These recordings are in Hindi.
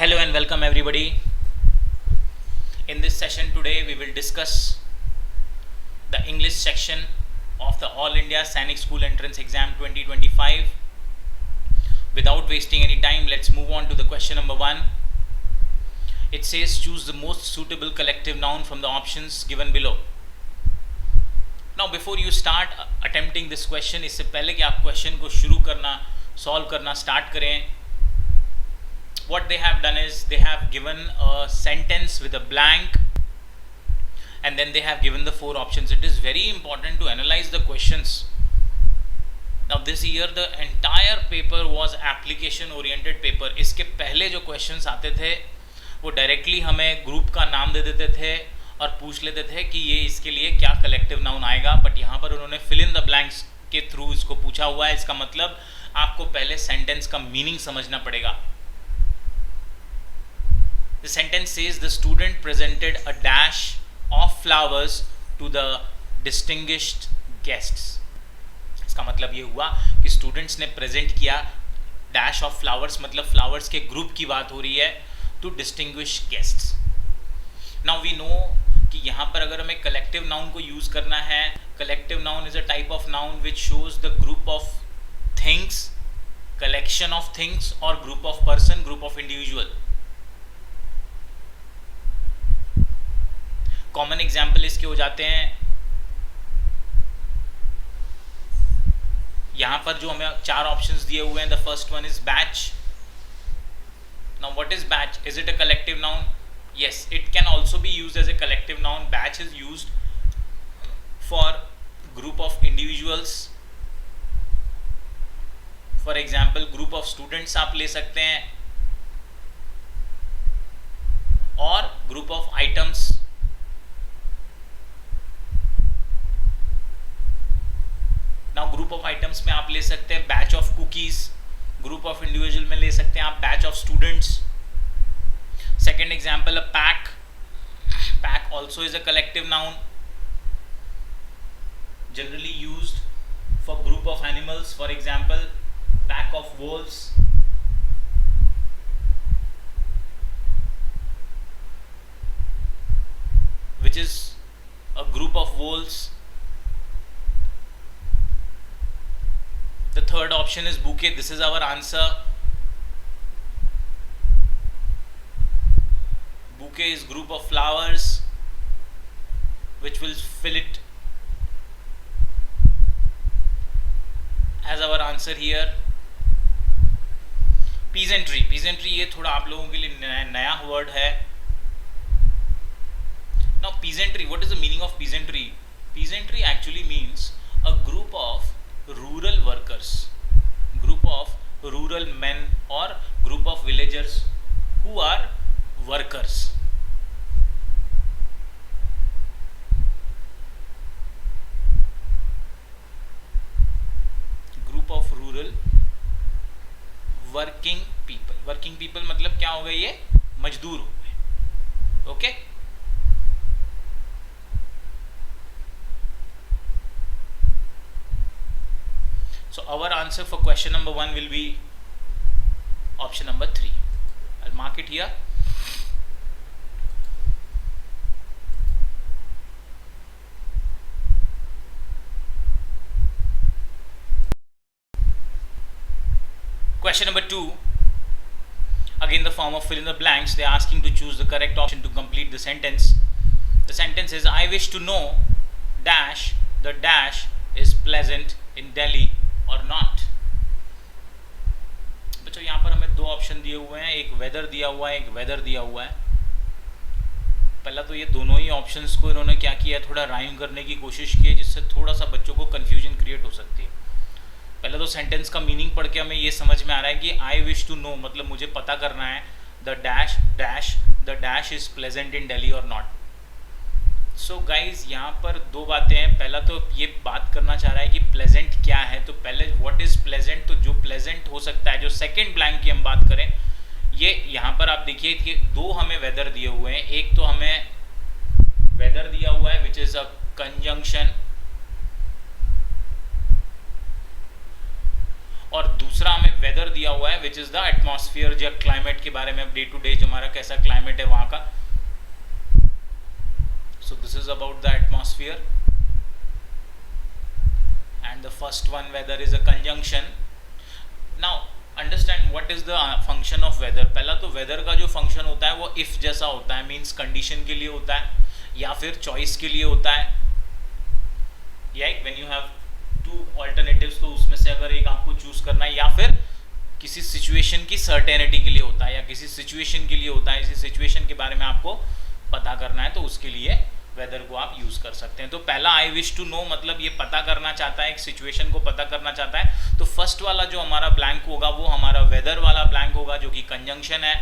Hello and welcome everybody. In this session today we will discuss the English section of the All India Sainik School Entrance Exam 2025. Without wasting any time, let's move on to the question number 1. It says choose the most suitable collective noun from the options given below. Now before you start attempting this question, इससे पहले कि आप क्वेश्चन को शुरू करना सॉल्व करना स्टार्ट करें, what they have done is they have given a sentence with a blank and then they have given the 4 options. It is very important to analyze the questions. Now this year the entire paper was application oriented paper. इसके पहले जो questions आते थे वो डायरेक्टली हमें ग्रुप का नाम दे देते थे और पूछ लेते थे कि ये इसके लिए क्या कलेक्टिव नाउन आएगा, बट यहाँ पर उन्होंने फिल इन द ब्लैंक्स के थ्रू इसको पूछा हुआ है. इसका मतलब आपको पहले सेंटेंस का मीनिंग समझना पड़ेगा. The sentence says the student presented a dash of flowers to the distinguished guests. इसका मतलब ये हुआ कि स्टूडेंट्स ने प्रेजेंट किया डैश ऑफ फ्लावर्स, मतलब फ्लावर्स के ग्रुप की बात हो रही है, to distinguished guests. Now we know कि यहाँ पर अगर हमें कलेक्टिव नाउन को यूज करना है, collective noun is a type of noun which shows the group of things, collection of things, और group of person, group of individual. Common example इसके हो जाते हैं, यहां पर जो हमें 4 ऑप्शंस दिए हुए हैं. The first one is batch. Now what is batch? Is it a collective noun? Yes, it can also be used as a collective noun. Batch is used for group of individuals. For example group of students आप ले सकते हैं, और group of items. Now group of items में आप ले सकते हैं batch of cookies. Group of individual में ले सकते हैं आप batch of students. Second example, a pack. Pack also is a collective noun, generally used for group of animals. For example pack of wolves. which is a group of wolves. The third option is bouquet. This is our answer. Bouquet is group of flowers which will fill it as our answer here. Peasantry. Peasantry ये थोड़ा आप लोगों के लिए नया वर्ड है. Now peasantry, what is the meaning of peasantry? Peasantry actually means a group of rural workers, group of rural men or group of villagers who are workers. Group of rural working people. Working people मतलब क्या हो गए? ये मजदूर हो गए. Okay So our answer for question number 1 will be option number 3. I'll mark it here. Question number 2. Again the form of fill in the blanks. They are asking to choose the correct option to complete the sentence. The sentence is, I wish to know dash the dash is pleasant in Delhi और नॉट. बच्चों यहाँ पर हमें 2 ऑप्शन दिए हुए हैं, एक वेदर दिया हुआ है, एक वेदर दिया हुआ है. पहला तो ये दोनों ही ऑप्शंस को इन्होंने क्या किया, थोड़ा राइम करने की कोशिश की है, जिससे थोड़ा सा बच्चों को कंफ्यूजन क्रिएट हो सकती है. पहले तो सेंटेंस का मीनिंग पढ़ के हमें ये समझ में आ रहा है कि आई विश टू नो मतलब मुझे पता करना है the dash dash the dash is pleasant in Delhi और नॉट. सो गाइज यहाँ पर 2 बातें हैं. पहला तो ये बात करना चाह रहा है कि प्लेजेंट क्या है. तो पहले व्हाट इज प्लेजेंट, तो जो प्लेजेंट हो सकता है, जो सेकंड ब्लैंक की हम बात करें, ये यहाँ पर आप देखिए कि 2 हमें वेदर दिए हुए हैं. एक तो हमें वेदर दिया हुआ है विच इज अ कंजंक्शन, और दूसरा हमें वेदर दिया हुआ है विच इज द एटमॉस्फेयर या क्लाइमेट के बारे में, डे टू डे जो हमारा कैसा क्लाइमेट है वहां का. So this is about the atmosphere, and the first one weather is a conjunction. Now understand what is the function of weather. पहला तो weather का जो function होता है वो if जैसा होता है, means condition के लिए होता है या फिर choice के लिए होता है. Yeah, when you have two alternatives तो उसमें से अगर एक आपको choose करना है, या फिर किसी situation की certainty के लिए होता है, या किसी situation के लिए होता है, इसी situation के बारे में आपको पता करना है, तो उसके लिए वेदर को आप यूज कर सकते हैं. तो पहला आई विश टू नो मतलब ये पता करना चाहता है, एक सिचुएशन को पता करना चाहता है. तो फर्स्ट वाला जो हमारा ब्लैंक होगा वो हमारा वेदर वाला ब्लैंक होगा जो कि कंजंक्शन है.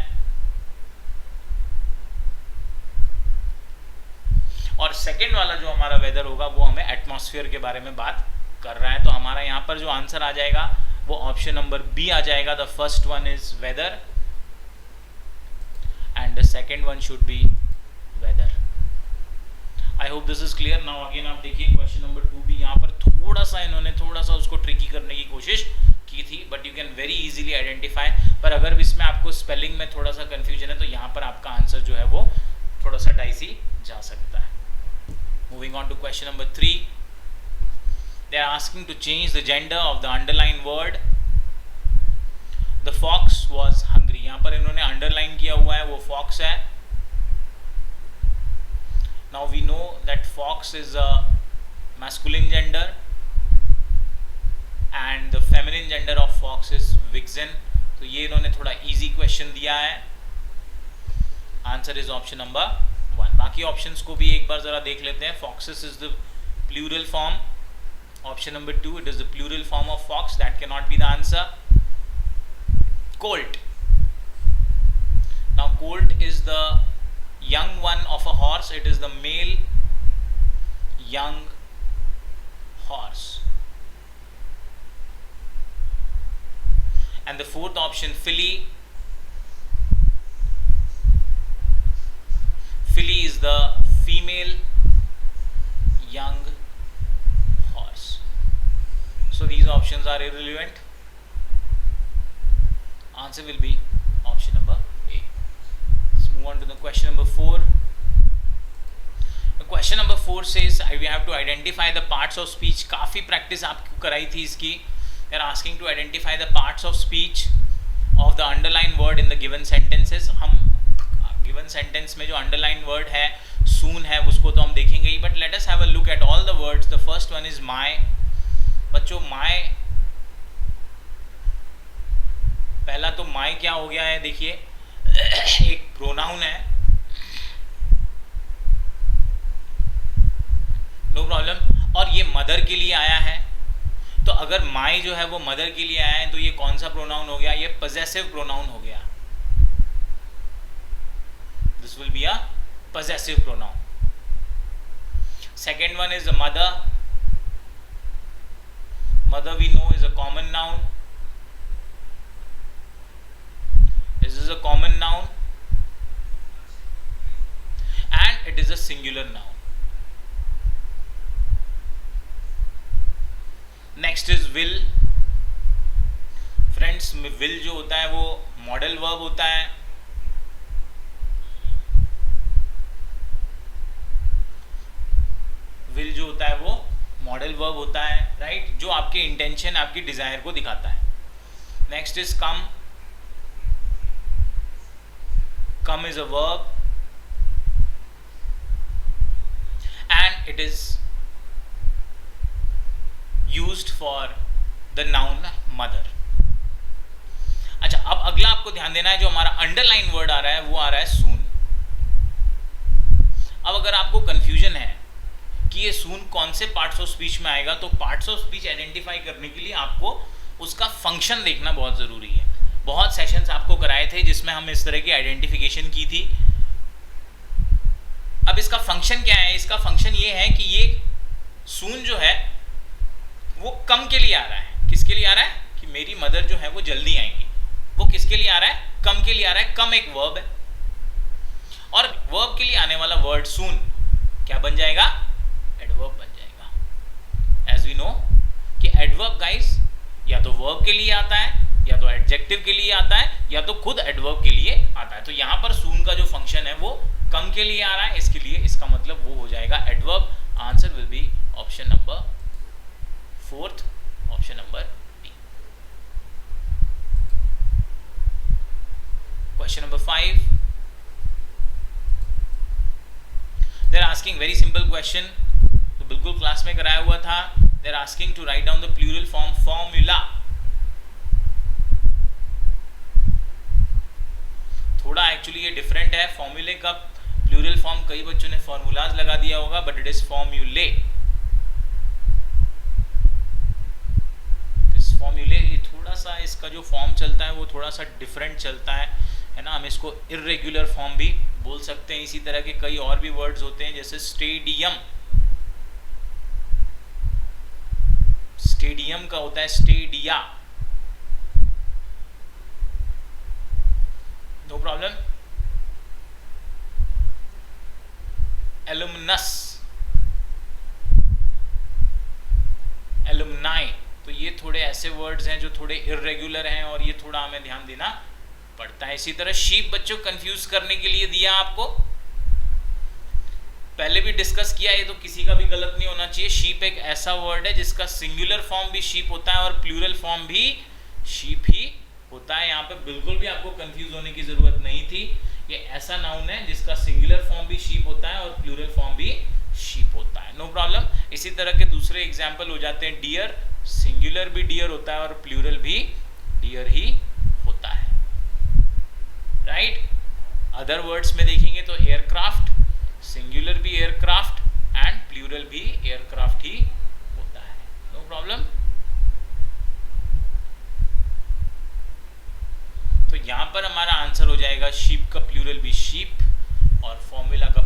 और सेकंड वाला जो हमारा वेदर होगा वो हमें एटमॉस्फेयर के बारे में बात कर रहा है. तो हमारा यहाँ पर जो आंसर आ जाएगा वो ऑप्शन नंबर बी आ जाएगा. The first one is weather and the second one should be weather. I hope this is clear. Now again आप देखिए क्वेश्चन नंबर 2 भी यहाँ पर थोड़ा सा इन्होंने थोड़ा सा उसको ट्रिकी करने की कोशिश की थी, but you can very easily identify. पर अगर इसमें आपको स्पेलिंग में थोड़ा सा कंफ्यूजन है तो यहाँ पर आपका आंसर जो है वो थोड़ा सा डाइसी जा सकता है. Moving on to question number 3. They are asking to change the gender of the underline word. The fox was hungry. यहाँ पर इन्होंने अंडरलाइन किया हुआ है वो फॉक्स है. Now we know that fox is a masculine gender and the feminine gender of fox is vixen. तो ये इन्होंने थोड़ा easy question दिया है. Answer is option number 1. बाकी options को भी एक बार जरा देख लेते हैं. Foxes is the plural form. Option number 2, it is the plural form of fox. That cannot be the answer. Colt. Now colt is the young one of a horse. It is the male young horse. And the fourth option, filly. Filly is the female young horse. So these options are irrelevant. Answer will be option number A. Let's move on to the question number 4. The question number 4 says we have to identify the parts of speech. काफ़ी प्रैक्टिस आपको कराई थी इसकी. They are asking to identify the parts of speech of the underlined word in the given sentences. हम given sentence में जो underlined word है soon है उसको तो हम देखेंगे ही, but let us have a look at all the words. The first one is my. बच्चों my, पहला तो my क्या हो गया है देखिए, एक प्रोनाउन है, नो प्रॉब्लम, और ये मदर के लिए आया है. तो अगर माई जो है वो मदर के लिए आया है तो ये कौन सा प्रोनाउन हो गया? ये पजेसिव प्रोनाउन हो गया. This will be a possessive pronoun. Second one is mother. Mother we know is a common noun. This is a common noun and it is a singular noun. Next is will. Friends, will जो होता है वो modal verb होता है. will जो होता है वो modal verb होता है, right? जो आपके intention, आपकी desire को दिखाता है. Next is come. Come is a verb and it is used for the noun mother. अच्छा, अब अगला आपको ध्यान देना है, जो हमारा अंडरलाइन वर्ड आ रहा है वो आ रहा है soon. अब अगर आपको कंफ्यूजन है कि ये soon कौन से पार्ट्स ऑफ स्पीच में आएगा, तो पार्ट्स ऑफ स्पीच आइडेंटिफाई करने के लिए आपको उसका फंक्शन देखना बहुत जरूरी है. बहुत सेशंस आपको कराए थे जिसमें हम इस तरह की आइडेंटिफिकेशन की थी. अब इसका फंक्शन क्या है? इसका फंक्शन ये है कि ये सून जो है वो कम के लिए आ रहा है. किसके लिए आ रहा है? कि मेरी मदर जो है वो जल्दी आएंगी. वो किसके लिए आ रहा है? कम के लिए आ रहा है. कम एक वर्ब है और वर्ब के लिए आने वाला वर्ड सून क्या बन जाएगा? एडवर्ब बन जाएगा. एज वी नो कि एडवर्ब गाइस या तो वर्ब के लिए आता है, या तो एडजेक्टिव के लिए आता है, या तो खुद एडवर्ब के लिए आता है। तो यहाँ पर सून का जो फंक्शन है वो कम के लिए आ रहा है, इसके लिए इसका मतलब वो हो जाएगा adverb. Answer will be option number 4th, option number D. Question number 5, they are asking very simple question, तो बिल्कुल क्लास में कराया हुआ था। They are asking to write down the plural form formula. थोड़ा एक्चुअली ये डिफरेंट है, फॉर्मूले का प्लूरल फॉर्म कई बच्चों ने फॉर्मूलाज लगा दिया होगा, बट इट इज फॉर्मूले। इस फॉर्मूले थोड़ा सा इसका जो फॉर्म चलता है वो थोड़ा सा डिफरेंट चलता है ना। हम इसको इर्रेगुलर फॉर्म भी बोल सकते हैं। इसी तरह के कई और भी वर्ड्स होते हैं, जैसे स्टेडियम, स्टेडियम का होता है stadia, no problem. Alumnus, alumni, तो ये थोड़े ऐसे वर्ड्स हैं जो थोड़े इर्रेगुलर हैं और ये थोड़ा हमें ध्यान देना पड़ता है। इसी तरह शीप बच्चों कंफ्यूज करने के लिए दिया आपको, पहले भी डिस्कस किया, ये तो किसी का भी गलत नहीं होना चाहिए। शीप एक ऐसा वर्ड है जिसका सिंगुलर फॉर्म भी शीप होता है और प्लूरल फॉर्म भी शीप ही होता है। यहाँ पे बिल्कुल भी आपको कंफ्यूज होने की जरूरत नहीं थी। ये ऐसा नाउन है जिसका सिंगुलर फॉर्म भी शीप होता है और प्लूरल फॉर्म भी शीप होता है, नो प्रॉब्लम। इसी तरह के दूसरे एग्जाम्पल हो जाते हैं, डियर, सिंगुलर भी डियर होता है और प्लूरल भी डियर ही होता है, राइट। अदर वर्ड्स में देखेंगे तो एयरक्राफ्ट, सिंगुलर भी एयरक्राफ्ट एंड प्लूरल भी एयरक्राफ्ट ही होता है, नो प्रॉब्लम। तो यहां पर हमारा आंसर हो जाएगा शीप का प्लूरल भी शीप और फॉर्मूला का